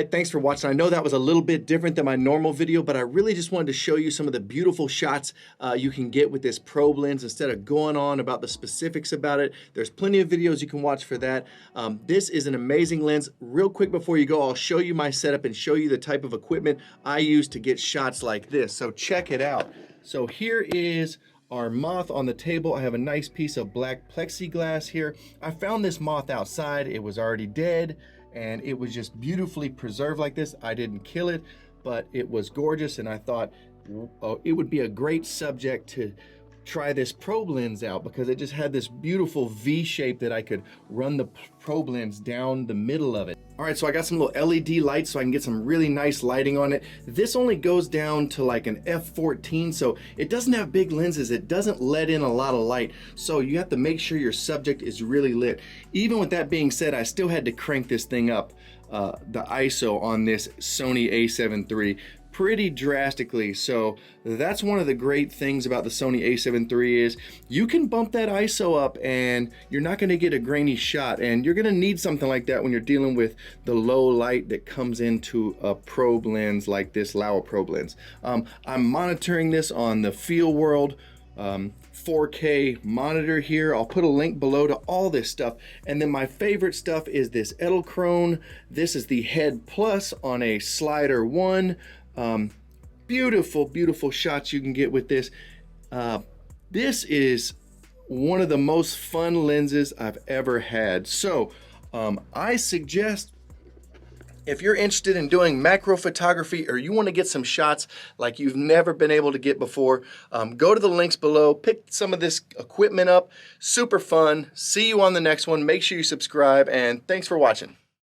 right, thanks for watching. I know that was a little bit different than my normal video, but I really just wanted to show you some of the beautiful shots you can get with this probe lens instead of going on about the specifics about it. There's plenty of videos you can watch for that. This is an amazing lens. Real quick before you go, I'll show you my setup and show you the type of equipment I use to get shots like this. So check it out. So here is our Moth on the table. I have a nice piece of black plexiglass here. I found this Moth outside. It was already dead, and it was just beautifully preserved like this. I didn't kill it, but it was gorgeous, and I thought it would be a great subject to try this probe lens out because it just had this beautiful V shape that I could run the probe lens down the middle of it. All right, so I got some little LED lights so I can get some really nice lighting on it. This only goes down to like an f14, so it doesn't have big lenses. It doesn't let in a lot of light, so you have to make sure your subject is really lit. Even with that being said, I still had to crank this thing up, the ISO on this Sony a7 III, pretty drastically. So that's one of the great things about the Sony a7 III is you can bump that ISO up and you're not going to get a grainy shot, and you're going to need something like that when you're dealing with the low light that comes into a probe lens like this Laowa Probe Lens. I'm monitoring this on the Feel World 4K monitor here. I'll put a link below to all this stuff. And then my favorite stuff is this Edelkrone. This is the Head Plus on a Slider 1. Beautiful shots you can get with this. This is one of the most fun lenses I've ever had. So I suggest, if you're interested in doing macro photography or you want to get some shots like you've never been able to get before, go to the links below, pick some of this equipment up. Super fun. See you on the next one. Make sure you subscribe, and thanks for watching.